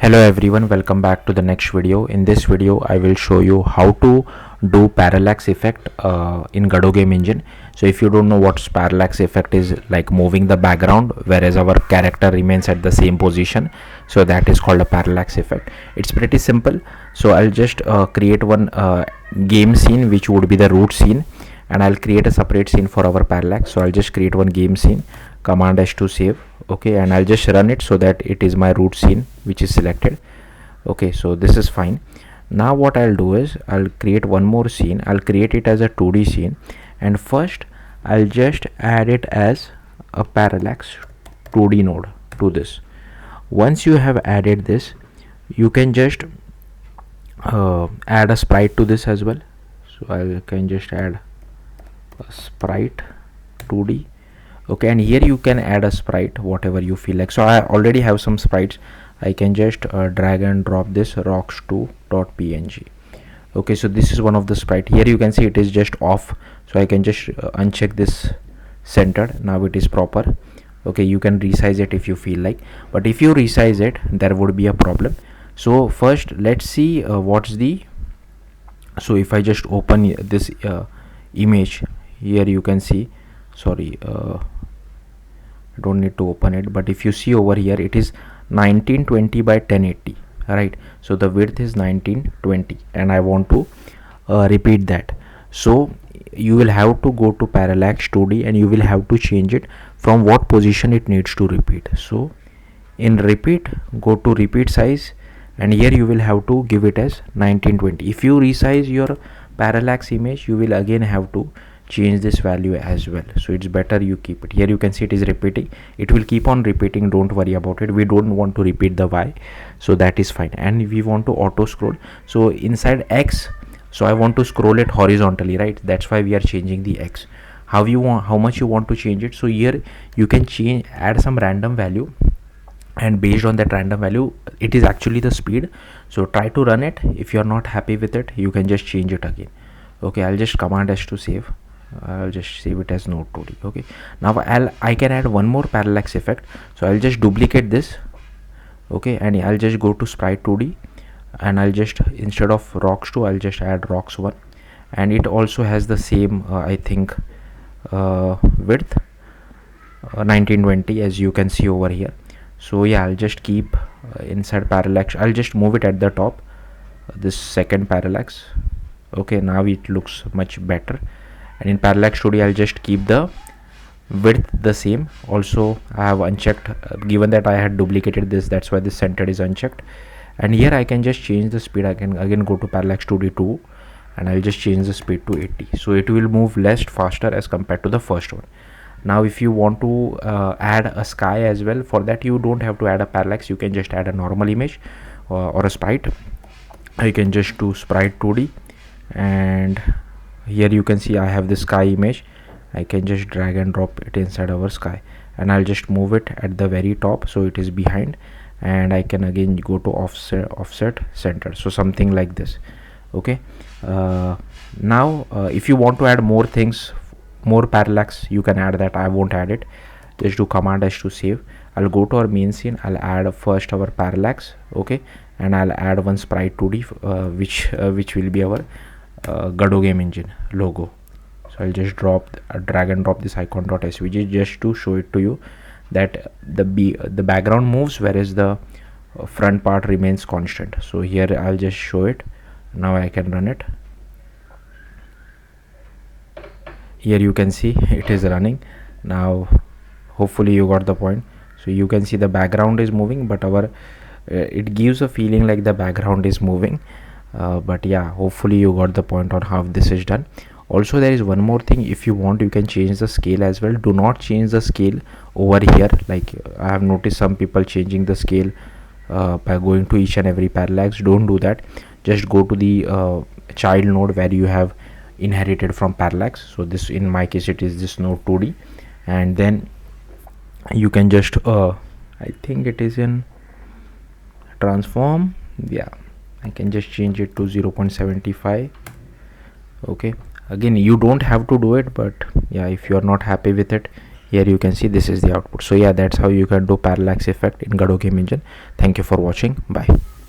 Hello everyone, welcome back to the next video. In this video I will show you how to do parallax effect in Godot game engine. So if you don't know what parallax effect is, like moving the background whereas our character remains at the same position, so that is called a parallax effect. It's pretty simple. So I'll just create one game scene which would be the root scene, and I'll create a separate scene for our parallax. So I'll just create one game scene, command S to save. Okay, and I'll just run it so that it is my root scene which is selected. Okay, so this is fine. Now what I'll do is I'll create one more scene. I'll create it as a 2D scene, and first I'll just add it as a parallax 2D node to this. Once you have added this, you can just add a sprite to this as well. So I can just add a sprite 2D. Okay, and here you can add a sprite whatever you feel like. So I already have some sprites. I can just drag and drop this rocks2.png. okay, so this is one of the sprite. Here you can see it is just off, so I can just uncheck this centered. Now it is proper. Okay, you can resize it if you feel like, but if you resize it there would be a problem. So first let's see what's the, so if I just open this image, here you can see, sorry, don't need to open it, but if you see over here it is 1920 by 1080, right? So the width is 1920 and I want to repeat that. So you will have to go to Parallax 2D and you will have to change it from what position it needs to repeat. So in repeat, go to repeat size, and here you will have to give it as 1920. If you resize your parallax image, you will again have to change this value as well. So it's better you keep it. Here you can see it is repeating. It will keep on repeating, don't worry about it. We don't want to repeat the Y, so that is fine. And we want to auto scroll. So inside X, so I want to scroll it horizontally, right? That's why we are changing the X. How much you want to change it. So here you can add some random value, and based on that random value it is actually the speed. So try to run it. If you are not happy with it, you can just change it again. Okay, I'll just command S to save. I'll just save it as node 2D. okay, now I can add one more parallax effect. So I'll just duplicate this. Okay, and I'll just go to sprite 2D, and I'll just, instead of rocks 2, I'll just add rocks 1, and it also has the same I think width 1920 as you can see over here. So yeah, I'll just keep inside parallax. I'll just move it at the top, this second parallax. Okay, now it looks much better. And in Parallax 2D I'll just keep the width the same. Also I have unchecked, given that I had duplicated this, that's why this centered is unchecked. And here I can just change the speed. I can again go to Parallax 2D 2, and I'll just change the speed to 80, so it will move less faster as compared to the first one. Now if you want to add a sky as well, for that you don't have to add a parallax. You can just add a normal image or a sprite. I can just do sprite 2D, and here you can see I have the sky image. I can just drag and drop it inside our sky, and I'll just move it at the very top so it is behind, and I can again go to offset center, so something like this. Okay, now if you want to add more things, more parallax, you can add that. I won't add it. Just do command S to save. I'll go to our main scene. I'll add first our parallax. Okay, and I'll add one sprite 2D which will be our Godot game engine logo. So I'll just drag and drop this icon.svg just to show it to you that the background moves whereas the front part remains constant. So here I'll just show it. Now I can run it. Here you can see it is running. Now hopefully you got the point. So you can see the background is moving, but our it gives a feeling like the background is moving. But yeah, hopefully you got the point on how this is done. Also there is one more thing. If you want, you can change the scale as well. Do not change the scale over here. Like I have noticed some people changing the scale by going to each and every parallax. Don't do that. Just go to the child node where you have inherited from parallax. So this, in my case, it is this node 2D, and then you can just I think it is in transform. Yeah, I can just change it to 0.75. okay, again you don't have to do it, but yeah, if you are not happy with it, Here you can see this is the output. So yeah, that's how you can do parallax effect in Godot game engine. Thank you for watching. Bye.